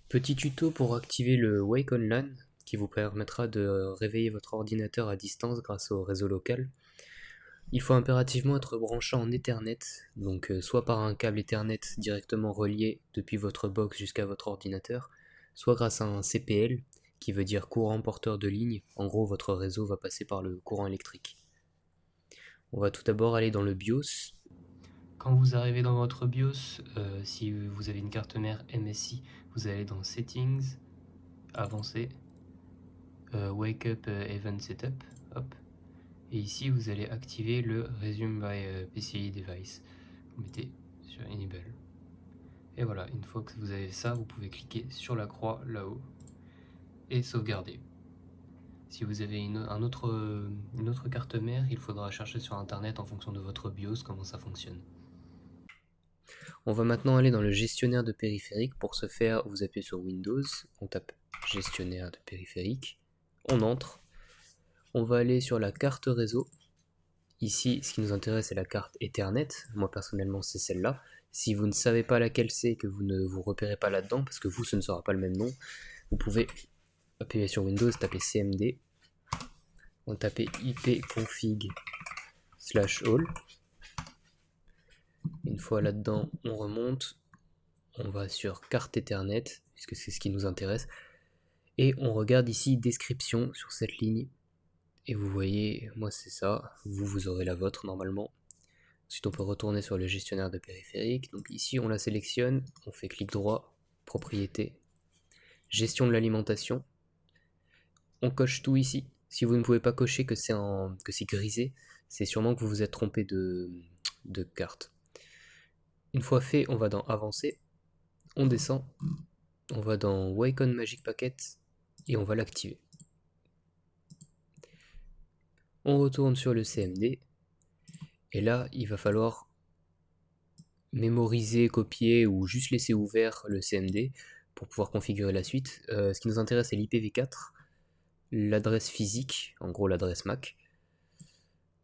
Petit tuto pour activer le Wake on LAN qui vous permettra de réveiller votre ordinateur à distance grâce au réseau local. Il faut impérativement être branché en Ethernet, donc soit par un câble Ethernet directement relié depuis votre box jusqu'à votre ordinateur, soit grâce à un CPL qui veut dire courant porteur de ligne. En gros, votre réseau va passer par le courant électrique. On va tout d'abord aller dans le BIOS. Quand vous arrivez dans votre BIOS, si vous avez une carte mère MSI, vous allez dans Settings, Avancé, Wake Up Event Setup, hop. Et ici, vous allez activer le Resume by PCI Device. Vous mettez sur Enable. Et voilà, une fois que vous avez ça, vous pouvez cliquer sur la croix là-haut et sauvegarder. Si vous avez une autre carte mère, il faudra chercher sur internet en fonction de votre BIOS comment ça fonctionne. On va maintenant aller dans le gestionnaire de périphériques. Pour ce faire, vous appuyez sur Windows, on tape gestionnaire de périphériques, on entre, on va aller sur la carte réseau. Ici, ce qui nous intéresse, c'est la carte Ethernet. Moi, personnellement, c'est celle-là. Si vous ne savez pas laquelle c'est, que vous ne vous repérez pas là-dedans, parce que vous, ce ne sera pas le même nom, vous pouvez appuyer sur Windows, taper CMD, on tape ipconfig/all. Une fois là-dedans, on remonte, on va sur carte Ethernet, puisque c'est ce qui nous intéresse, et on regarde ici description sur cette ligne. Et vous voyez, moi c'est ça, vous aurez la vôtre normalement. Ensuite on peut retourner sur le gestionnaire de périphériques. Donc ici on la sélectionne, on fait clic droit, propriété, gestion de l'alimentation. On coche tout ici. Si vous ne pouvez pas cocher que c'est grisé, c'est sûrement que vous vous êtes trompé de carte. Une fois fait, on va dans Avancer, on descend, on va dans Wake on Magic Packet et on va l'activer. On retourne sur le CMD et là il va falloir mémoriser, copier ou juste laisser ouvert le CMD pour pouvoir configurer la suite. Ce qui nous intéresse c'est l'IPv4, l'adresse physique, en gros l'adresse MAC,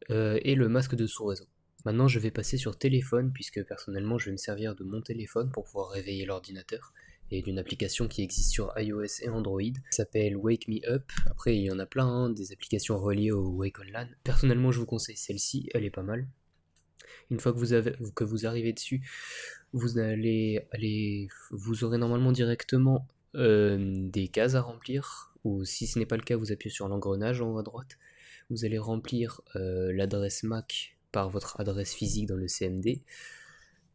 et le masque de sous-réseau. Maintenant je vais passer sur téléphone puisque personnellement je vais me servir de mon téléphone pour pouvoir réveiller l'ordinateur et d'une application qui existe sur iOS et Android, qui s'appelle Wake Me Up. Après il y en a plein, des applications reliées au Wake on LAN. Personnellement je vous conseille celle-ci, elle est pas mal. Une fois que vous arrivez dessus, vous aurez normalement directement des cases à remplir, ou si ce n'est pas le cas, vous appuyez sur l'engrenage en haut à droite. Vous allez remplir l'adresse MAC par votre adresse physique dans le CMD.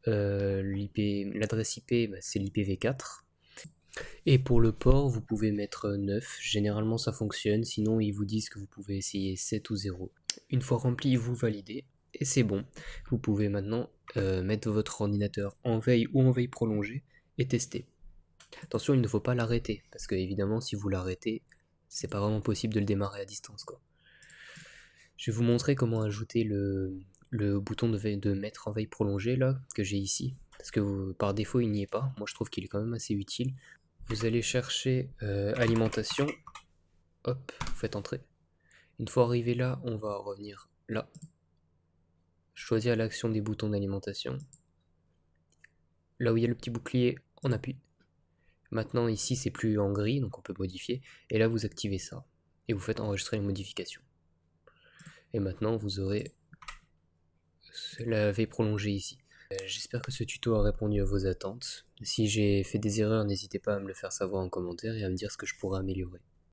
L'adresse IP, c'est l'IPv4. Et pour le port, vous pouvez mettre 9. Généralement, ça fonctionne. Sinon, ils vous disent que vous pouvez essayer 7 ou 0. Une fois rempli, vous validez. Et c'est bon. Vous pouvez maintenant mettre votre ordinateur en veille ou en veille prolongée et tester. Attention, il ne faut pas l'arrêter. Parce que, évidemment, si vous l'arrêtez, c'est pas vraiment possible de le démarrer à distance, quoi. Je vais vous montrer comment ajouter le bouton de mettre en veille prolongée là, que j'ai ici. Parce que par défaut, il n'y est pas. Moi, je trouve qu'il est quand même assez utile. Vous allez chercher alimentation, hop, vous faites entrer. Une fois arrivé là, on va revenir là, choisir l'action des boutons d'alimentation. Là où il y a le petit bouclier, on appuie. Maintenant ici c'est plus en gris, donc on peut modifier. Et là vous activez ça, et vous faites enregistrer les modifications. Et maintenant vous aurez la veille prolongée ici. J'espère que ce tuto a répondu à vos attentes. Si j'ai fait des erreurs, n'hésitez pas à me le faire savoir en commentaire et à me dire ce que je pourrais améliorer.